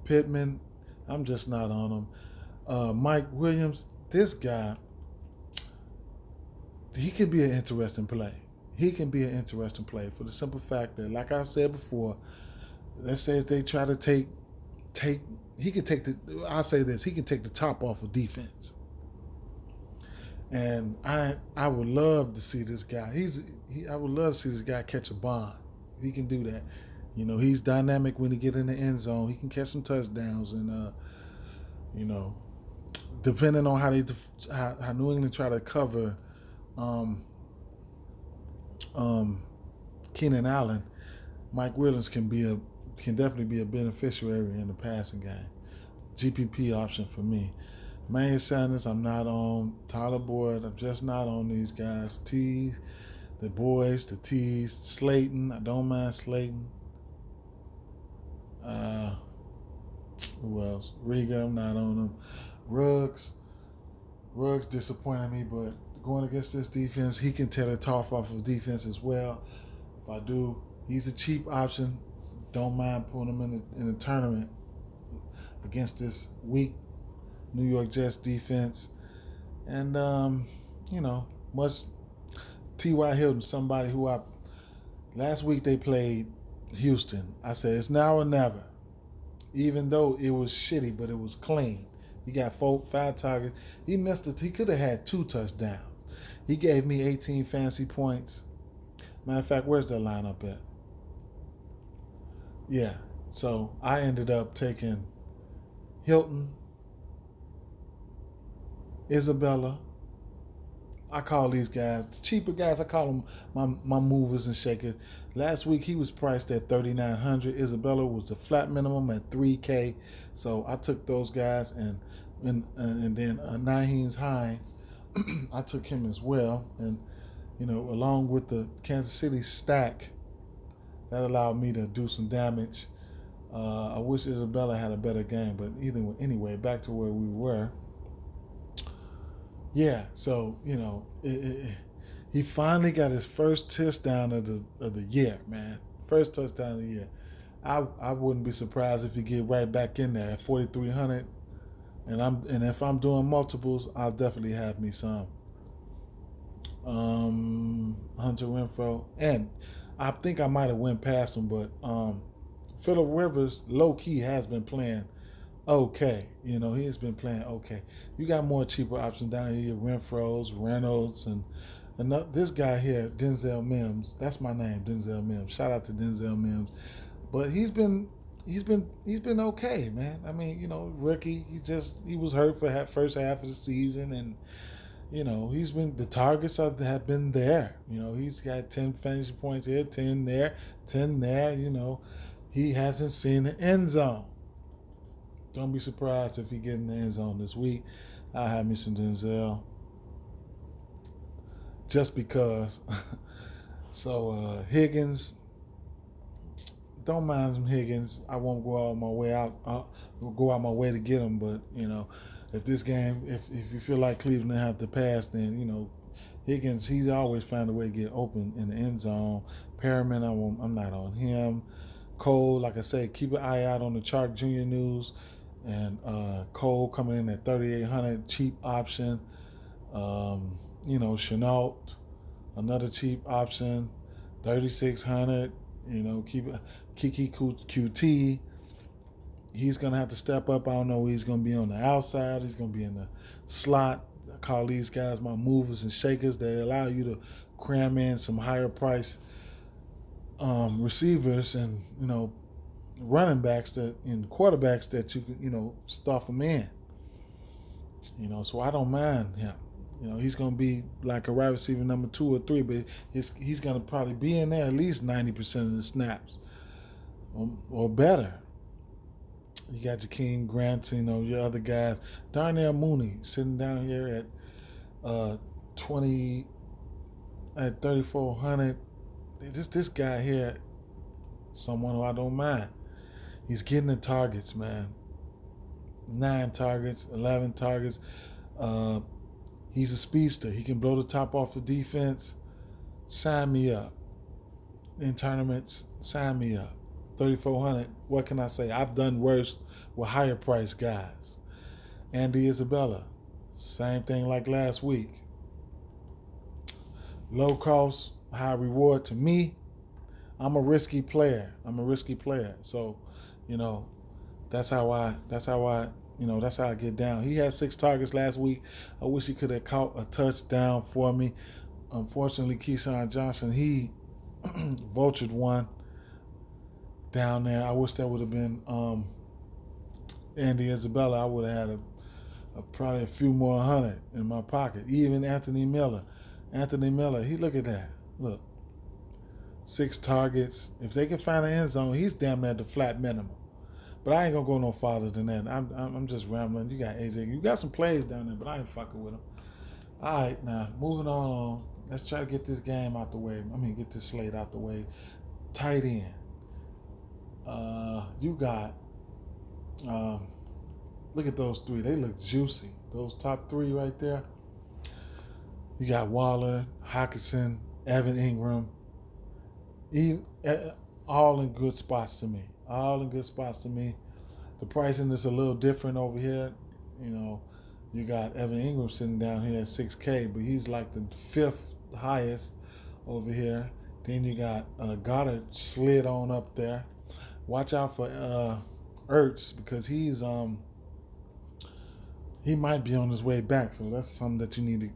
Pittman, I'm just not on him. Mike Williams, this guy, he can be an interesting play. He can be an interesting play for the simple fact that, like I said before, let's say if they try to take, he can take I'll say this, he can take the top off of defense. And I would love to see this guy. I would love to see this guy catch a bomb. He can do that. He's dynamic when he get in the end zone. He can catch some touchdowns, and depending on how New England try to cover Keenan Allen, Mike Williams can definitely be a beneficiary in the passing game. GPP option for me. Emmanuel Sanders, I'm not on. Tyler Boyd, I'm just not on these guys. The boys, the T's. Slayton, I don't mind Slayton. Who else? Rieger, I'm not on him. Ruggs disappointed me, but going against this defense, he can tear the top off of defense as well. If I do, he's a cheap option. Don't mind putting him in the tournament against this weak New York Jets defense. And, much T.Y. Hilton, somebody who last week they played Houston. I said, it's now or never. Even though it was shitty, but it was clean. He got 5 targets. He missed it. He could have had 2 touchdowns. He gave me 18 fantasy points. Matter of fact, where's that lineup at? Yeah. So I ended up taking Hilton, Isabella. I call these guys, the cheaper guys, I call them my movers and shakers. Last week he was priced at $3,900. Isabella was the flat minimum at $3,000. So I took those guys, and then Nyheim Hines, I took him as well. And along with the Kansas City stack, that allowed me to do some damage. I wish Isabella had a better game, but anyway, back to where we were. Yeah, so he finally got his first touchdown of the year, man. First touchdown of the year. I wouldn't be surprised if he get right back in there at 4,300. And if I'm doing multiples, I'll definitely have me some Hunter Renfrow, and I think I might have went past him, but Phillip Rivers low key has been playing okay. He has been playing okay. You got more cheaper options down here, Renfrows, Reynolds, and this guy here, Denzel Mims. That's my name, Denzel Mims. Shout out to Denzel Mims. But he's been okay, man. I mean, rookie. He was hurt for first half of the season, and the targets have been there. He's got 10 fantasy points here, 10 there, 10 there. He hasn't seen the end zone. Don't be surprised if he get in the end zone this week. I'll have me some Denzel. Just because. So Higgins, don't mind some Higgins. I won't go out my way to get him, but if this game, if you feel like Cleveland have to pass, then Higgins, he's always found a way to get open in the end zone. Perriman, I'm not on him. Cole, like I said, keep an eye out on the Chark Jr. news. And Cole coming in at 3,800, cheap option. Chenault, another cheap option, 3,600. Kiki QT. He's gonna have to step up. I don't know. He's gonna be on the outside. He's gonna be in the slot. I call these guys my movers and shakers. They allow you to cram in some higher price receivers and running backs and quarterbacks that you can stuff them in. So I don't mind him. You know, he's going to be like a wide receiver number 2 or 3, but he's going to probably be in there at least 90% of the snaps or better. You got Jakeem Grant, you know, your other guys. Darnell Mooney sitting down here at 20 at 3,400. This guy here, someone who I don't mind. He's getting the targets, man. 9 targets, 11 targets. He's a speedster. He can blow the top off the defense. Sign me up. In tournaments, sign me up. 3,400. What can I say? I've done worse with higher priced guys. Andy Isabella, same thing like last week. Low cost, high reward. To me, I'm a risky player. So, you know, that's how I get down. He had 6 targets last week. I wish he could have caught a touchdown for me. Unfortunately, Keyshawn Johnson, he vultured one down there. I wish that would have been Andy Isabella. I would have had probably a few more hundred in my pocket. Even Anthony Miller, he look at that. Look, 6 targets. If they can find an end zone, he's damn near the flat minimum. But I ain't gonna go no farther than that. I'm just rambling. You got AJ. You got some plays down there, but I ain't fucking with them. All right, now moving on. Let's try to get this game out the way. Get this slate out the way. Tight end. You got. Look at those 3. They look juicy. Those top 3 right there. You got Waller, Hockenson, Evan Ingram. All in good spots to me. The pricing is a little different over here. You know, you got Evan Ingram sitting down here at $6K, but he's like the 5th highest over here. Then you got Goddard slid on up there. Watch out for Ertz because he might be on his way back. So that's something that you need to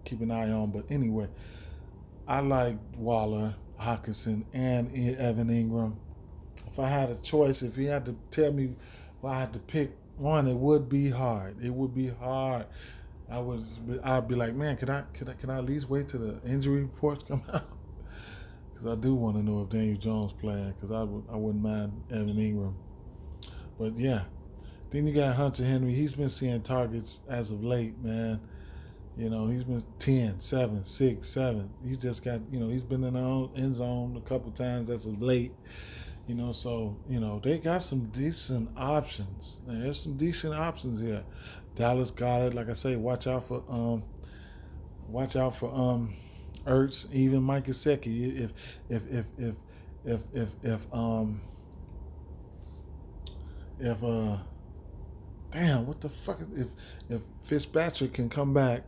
keep an eye on. But anyway, I like Waller, Hockenson, and Evan Ingram. If I had a choice, if you had to tell me if I had to pick one, it would be hard. I'd be like, man, can I at least wait till the injury reports come out? Because I do want to know if Daniel Jones playing. Because I wouldn't mind Evan Ingram. But yeah, then you got Hunter Henry. He's been seeing targets as of late, man. You know, he's been 10, 7, 6, 7. He's just got, he's been in the end zone a couple times as of late. So, they got some decent options. There's some decent options here. Dallas Goedert, like I say, watch out for Ertz, even Mike Gesicki. What the fuck if Fitzpatrick can come back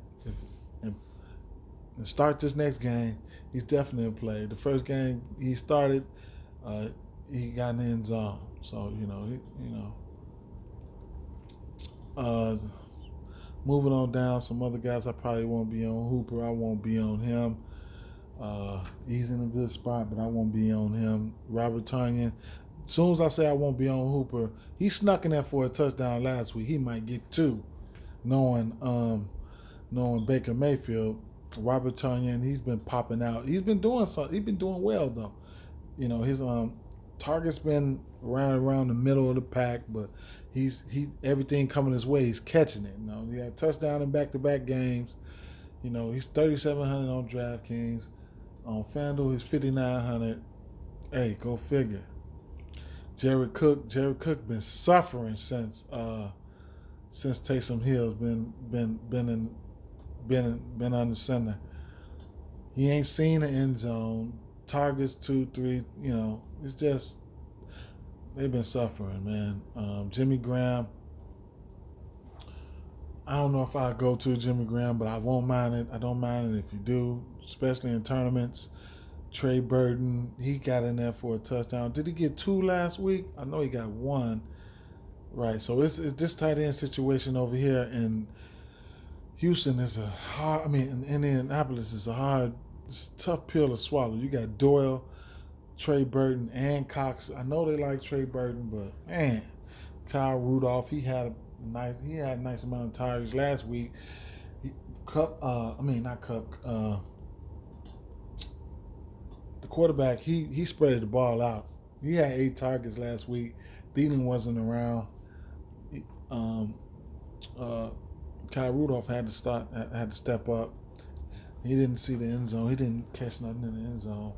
and start this next game, he's definitely in play. The first game he started, he got in the end zone. So, moving on down, some other guys I probably won't be on. Hooper, I won't be on him. He's in a good spot, but I won't be on him. Robert Tonyan, as soon as I say I won't be on Hooper, he snuck in there for a touchdown last week. He might get 2, knowing Baker Mayfield. Robert Tonyan, he's been popping out. He's been doing something. He's been doing well though. His target's been around the middle of the pack, but he's everything coming his way, he's catching it. He had a touchdown in back-to-back games. He's 3,700 on DraftKings. On FanDuel, he's 5,900. Hey, go figure. Jared Cook been suffering since Taysom Hill's been under center. He ain't seen the end zone. Targets 2, 3. It's just they've been suffering, man. Jimmy Graham. I don't know if I go to Jimmy Graham, but I won't mind it. I don't mind it if you do, especially in tournaments. Trey Burton, he got in there for a touchdown. Did he get 2 last week? I know he got 1. Right, so it's this tight end situation over here in Houston is a hard. In Indianapolis is it's a tough pill to swallow. You got Doyle, Trey Burton, and Cox. I know they like Trey Burton, but man, Kyle Rudolph, he had a nice amount of targets last week. Cup. I mean not Cup. The quarterback. He spread the ball out. He had 8 targets last week. Thielen wasn't around. Um, uh, Kyle Rudolph had to step up. He didn't see the end zone. He didn't catch nothing in the end zone.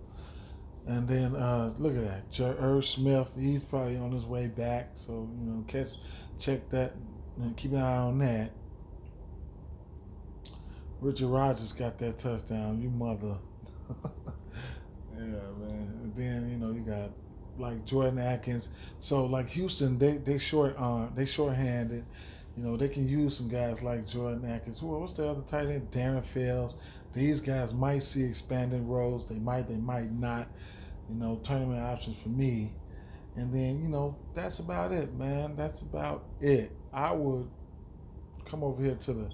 And then look at that, Irv Smith. He's probably on his way back. So check that and keep an eye on that. Richard Rodgers got that touchdown. You mother. Yeah, man. And then you got like Jordan Atkins. So like Houston, they shorthanded. They can use some guys like Jordan Atkins. What's the other tight end? Darren Fells. These guys might see expanded roles. They might not. Tournament options for me. And then, that's about it, man. That's about it. I would come over here to the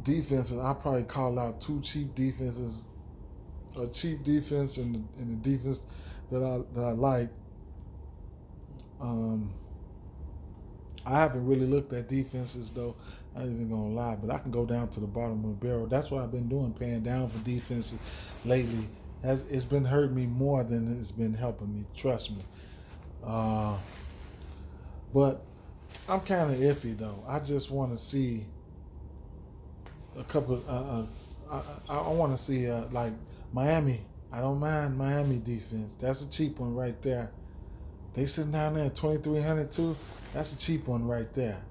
defenses. I'll probably call out 2 cheap defenses. A cheap defense and the defense that I like. I haven't really looked at defenses though. I ain't even gonna lie, but I can go down to the bottom of the barrel. That's what I've been doing, paying down for defenses lately. It's been hurting me more than it's been helping me. Trust me. But I'm kind of iffy though. I just want to see a couple. I want to see like Miami. I don't mind Miami defense. That's a cheap one right there. They sitting down there at 2,300 too. That's a cheap one right there.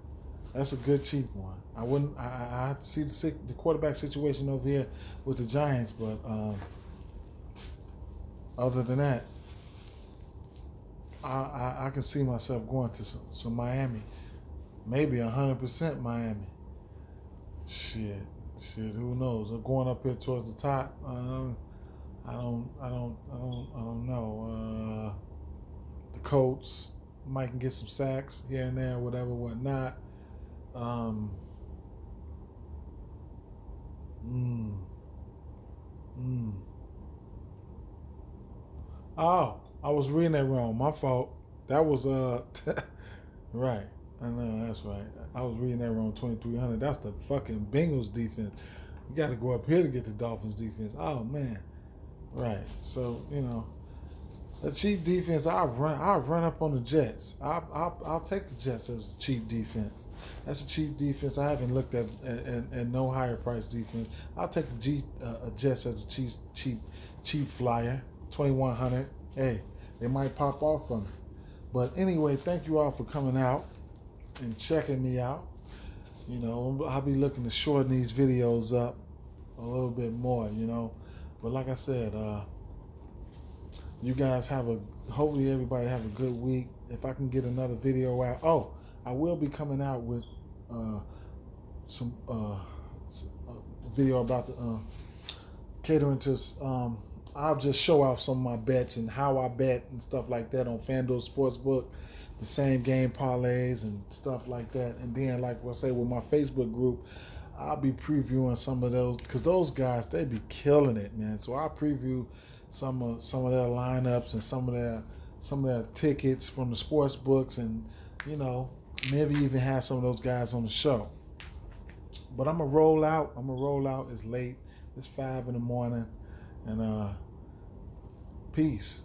That's a good cheap one. I wouldn't. I have to see the quarterback situation over here with the Giants, but other than that, I can see myself going to some Miami, maybe 100% Miami. Shit. Who knows? I'm going up here towards the top. I don't know. The Colts might get some sacks here and there, whatnot. Oh, I was reading that wrong. My fault. That was right. I know, that's right. I was reading that wrong. 2,300. That's the fucking Bengals defense. You got to go up here to get the Dolphins defense. Oh man, right. So a cheap defense. I'll run up on the Jets. I'll take the Jets as a cheap defense. That's a cheap defense. I haven't looked at no higher price defense. I'll take the Jets as a cheap flyer. 2,100. Hey, they might pop off from it. But anyway, thank you all for coming out and checking me out. I'll be looking to shorten these videos up a little bit more, But like I said, you guys hopefully everybody have a good week. If I can get another video out. Oh, I will be coming out with some video about the catering to I'll just show off some of my bets and how I bet and stuff like that on FanDuel Sportsbook, the same game parlays and stuff like that. And then, like I say, with my Facebook group, I'll be previewing some of those because those guys, they be killing it, man. So I'll preview some of their lineups and some of their tickets from the sports books, and maybe even have some of those guys on the show. But I'm gonna roll out. It's late. It's 5 a.m. and peace.